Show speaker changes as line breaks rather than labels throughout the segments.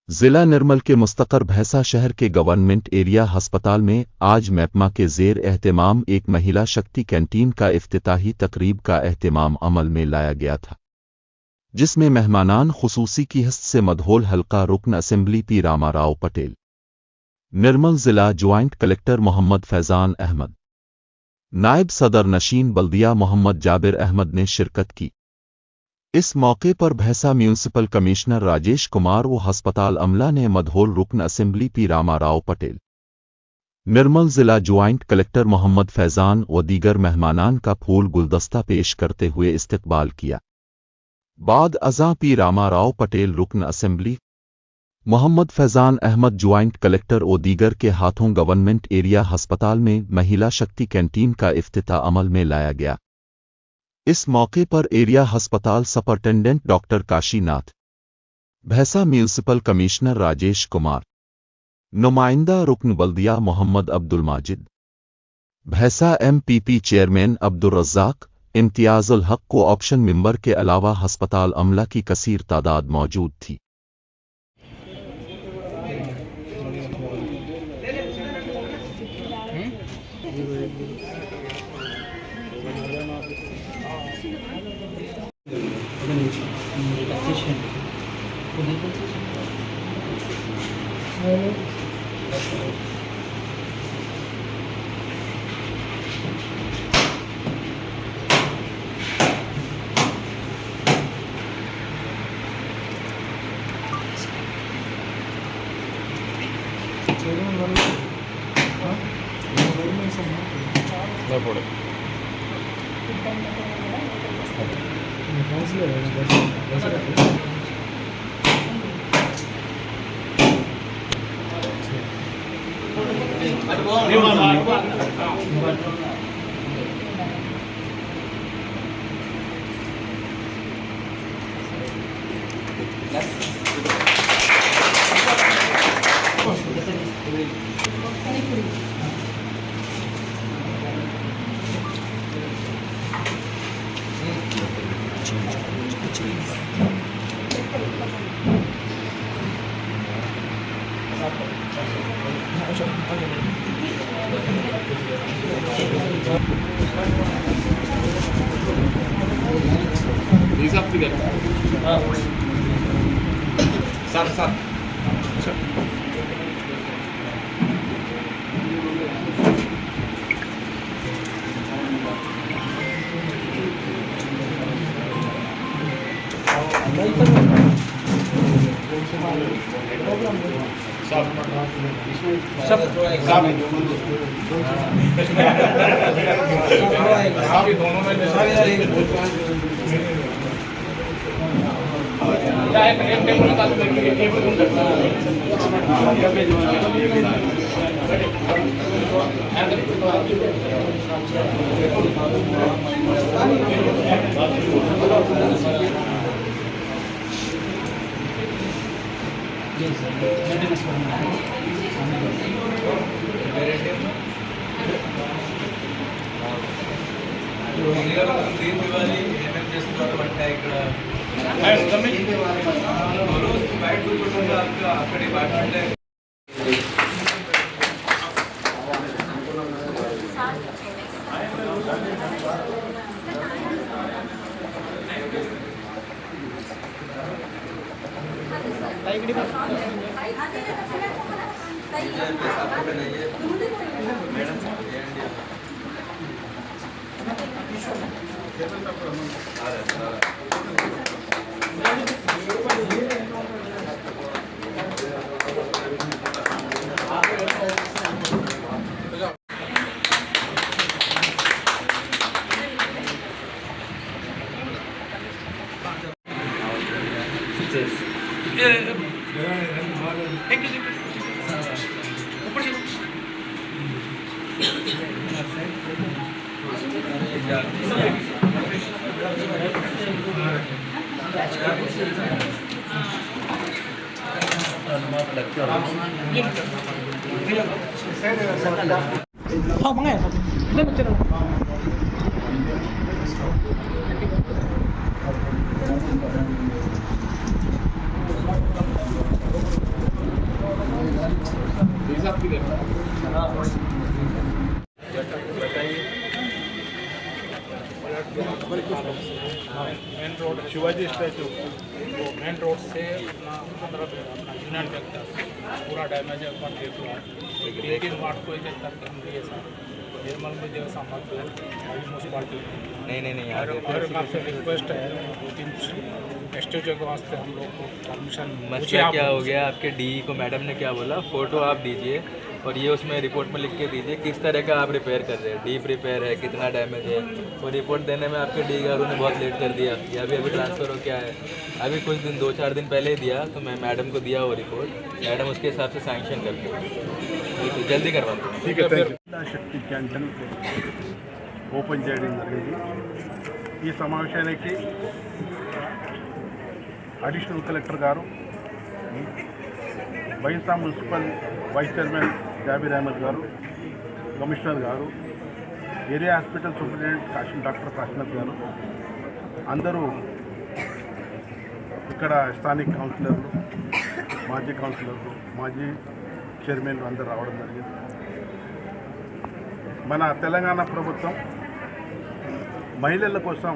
जिला निर्मल के मुस्तकर भैंसा शहर के गवर्नमेंट एरिया अस्पताल में आज मैपमा के ज़ेर एहतमाम एक महिला शक्ति कैंटीन का इफ्तिताही तकरीब का एहतमाम अमल में लाया गया था, जिसमें मेहमानान खुसूसी की हस्त से मधोल हल्का रुकन असेंबली पी रामाराव पटेल, निर्मल जिला ज्वाइंट कलेक्टर मोहम्मद फैज़ान अहमद, नायब सदर नशीन बल्दिया मोहम्मद जाबिर अहमद ने शिरकत की। इस मौके पर भैंसा म्यूनिसिपल कमिश्नर राजेश कुमार व अस्पताल अमला ने मधोल रुकन असेंबली पी रामाराव पटेल, निर्मल जिला ज्वाइंट कलेक्टर मोहम्मद फैज़ान व दीगर मेहमानान का फूल गुलदस्ता पेश करते हुए इस्तकबाल किया। बाद अज़ां पी रामाराव पटेल रुकन assembly, Mohammad Faizan Ahmed joint collector और दीगर के हाथों गवर्नमेंट एरिया अस्पताल में महिला शक्ति कैंटीन का इफ्तिताह अमल में लाया गया। इस मौके पर एरिया अस्पताल सुपरिटेंडेंट डॉक्टर काशीनाथ, भैंसा म्यूनिसिपल कमिश्नर राजेश कुमार, नुमाइंदा रुकन बल्दिया मोहम्मद अब्दुल माजिद, भैंसा MPP चेयरमैन अब्दुल रज़्ज़ाक, इम्तियाज़ुल हक को ऑप्शन मेंबर के अलावा अस्पताल अमला की कसीर तादाद मौजूद थी।
शिवाजी स्टैचू वो मेन रोड से अपना यूनियन बैंक तक पूरा डैमेज है, अपन देख लो 18 मार्च को एक तक दिए सर निर्मल में जो सामान म्यूनसिपालिटी
नहीं
और आपसे रिक्वेस्ट है 2-3 स्टैचू के वास्ते हम लोग को परमिशन
मसला क्या हो गया, आपके डी को मैडम ने क्या बोला, फ़ोटो आप दीजिए और ये उसमें रिपोर्ट में लिख के दीजिए किस तरह का आप रिपेयर कर रहे हैं, डीप रिपेयर है, कितना डैमेज है। वो रिपोर्ट देने में आपके डी गारों ने बहुत लेट कर दिया, या अभी ट्रांसफ़र हो क्या है, अभी कुछ दिन 2-4 दिन पहले ही दिया, तो मैं मैडम को दिया वो रिपोर्ट, मैडम उसके हिसाब से सैंक्शन करके तो जल्दी करवा दो।
ठीक है, thank you.
Shakti canteen open చేయడం జరిగింది. ఈ సమావేశానికి అడిషనల్ కలెక్టర్ గారు, Bhainsa municipal vice chairman Jabir Ahmed గారు, కమిషనర్ గారు, area hospital superintendent doctor Kashinath గారు, అందరూ ఇక్కడ స్థానిక కౌన్సిలర్లు, మాజీ కౌన్సిలర్లు, మాజీ చైర్మన్లు అందరూ రావడం జరిగింది. మన తెలంగాణ ప్రభుత్వం మహిళల కోసం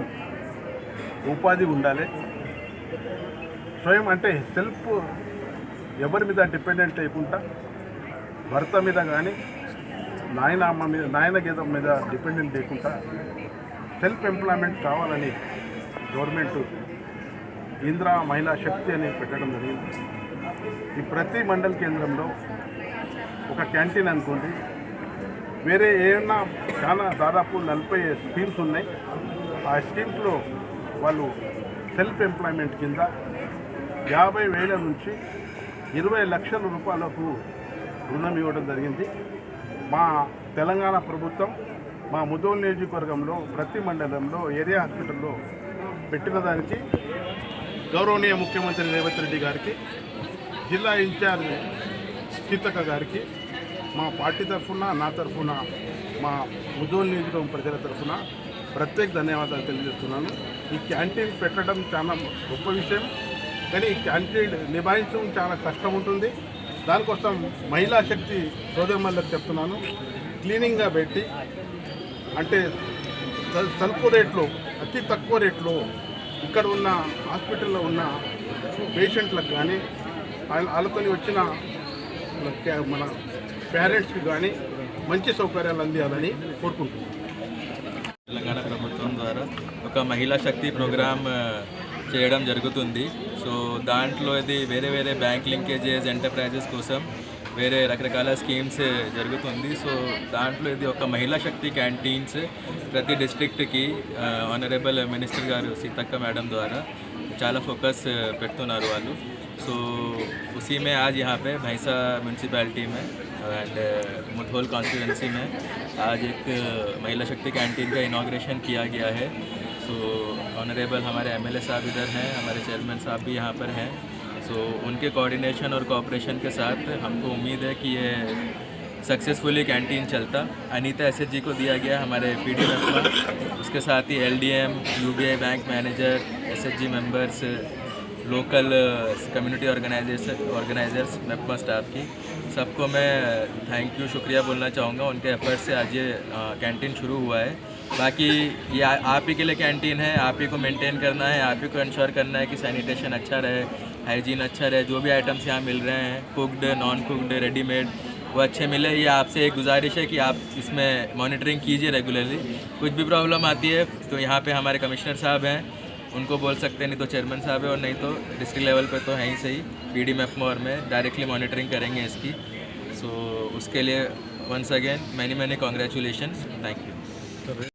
ఉపాధి ఉండాలి, స్వయం అంటే సెల్ఫ్ ఎవరి మీద డిపెండెంట్ లేకుండా భర్త మీద కానీ నాయన గీతం మీద డిపెండెంట్ లేకుండా సెల్ఫ్ ఎంప్లాయ్మెంట్ కావాలని గవర్నమెంట్ ఇందిరా మహిళా శక్తి అని పెట్టడం జరిగింది. ఈ ప్రతి మండల కేంద్రంలో ఒక క్యాంటీన్ అనుకోండి, వేరే ఏమన్నా చాలా దాదాపు 40 స్కీమ్స్ ఉన్నాయి. ఆ స్కీమ్స్లో వాళ్ళు సెల్ఫ్ ఎంప్లాయ్మెంట్ కింద 50,000 నుంచి 20 లక్షల రూపాయలకు రుణం ఇవ్వడం జరిగింది. మా తెలంగాణ ప్రభుత్వం మా ముదోల్ నియోజకవర్గంలో ప్రతి మండలంలో ఏరియా హాస్పిటల్లో పెట్టిన దానికి గౌరవనీయ ముఖ్యమంత్రి రేవంత్ రెడ్డి గారికి, జిల్లా ఇన్ఛార్జ్ సీతక్క గారికి, మా పార్టీ తరఫున, నా తరఫున, మా ముదోల్ నియోజకవర్గం ప్రజల తరఫున ప్రత్యేక ధన్యవాదాలు తెలియజేస్తున్నాను. ఈ క్యాంటీన్ పెట్టడం చాలా గొప్ప విషయం, కానీ ఈ క్యాంటీన్ నిభాయించడం చాలా కష్టం ఉంటుంది. దానికోసం మహిళా శక్తి సోదరులకు చెప్తున్నాను, క్లీనింగ్గా పెట్టి అంటే తక్కువ రేట్లో, అతి తక్కువ రేట్లో ఇక్కడ ఉన్న హాస్పిటల్లో ఉన్న పేషెంట్లకు కానీ వాళ్ళతో వచ్చిన మన పేరెంట్స్కి కానీ మంచి సౌకర్యాలు అందియాలని కోరుకుంటున్నాను.
తెలంగాణ ప్రభుత్వం ద్వారా ఒక మహిళా శక్తి ప్రోగ్రామ్ చేయడం జరుగుతుంది. సో దాంట్లో ఇది వేరే బ్యాంక్ లింకేజెస్, ఎంటర్ప్రైజెస్ కోసం వేరే రకరకాల స్కీమ్స్ జరుగుతుంది. సో దాంట్లో ఇది ఒక మహిళా శక్తి క్యాంటీన్స్ ప్రతి డిస్ట్రిక్ట్కి ఆనరబుల్ మినిస్టర్ గారు సీతక్క మేడం ద్వారా చాలా ఫోకస్ పెడుతున్నారు వాళ్ళు. सो उसी में आज यहाँ पे भैंसा म्यूनसिपैलिटी में एंड मुधोल कॉन्स्टिट्यूंसी में आज एक महिला शक्ति कैंटीन का इनाग्रेशन किया गया है. सो ऑनरेबल हमारे एमएलए साहब इधर हैं, हमारे चेयरमैन साहब भी यहाँ पर हैं. सो उनके कोऑर्डिनेशन और कोऑपरेशन के साथ हमको उम्मीद है कि ये सक्सेसफुली कैंटीन चलता. अनीता एसएचजी को दिया गया हमारे पीडी मेंबर, उसके साथ ही LDM, UBI bank manager, SHG members, local community organisers, MEPMA staff की सबको मैं थैंक यू शुक्रिया बोलना चाहूँगा. उनके एफर्ट से आज ये कैंटीन शुरू हुआ है. बाकी ये आप ही के लिए कैंटीन है, आप ही को मेंटेन करना है, आप ही को इंश्योर करना है कि सैनिटेशन अच्छा रहे, हाइजीन अच्छा रहे, जो भी आइटम्स यहाँ मिल रहे हैं कुकड, नॉन कुकड, रेडीमेड, वो अच्छे मिले. ये आपसे एक गुजारिश है कि आप इसमें मॉनिटरिंग कीजिए रेगुलरली. कुछ भी प्रॉब्लम आती है तो यहाँ पे हमारे कमिश्नर साहब हैं, उनको बोल सकते हैं, नहीं तो चेयरमैन साहब है, और नहीं तो डिस्ट्रिक्ट लेवल पे तो है ही सही पीडी मेप्मोर में डायरेक्टली मॉनिटरिंग करेंगे इसकी. सो उसके लिए once again many congratulations, thank you.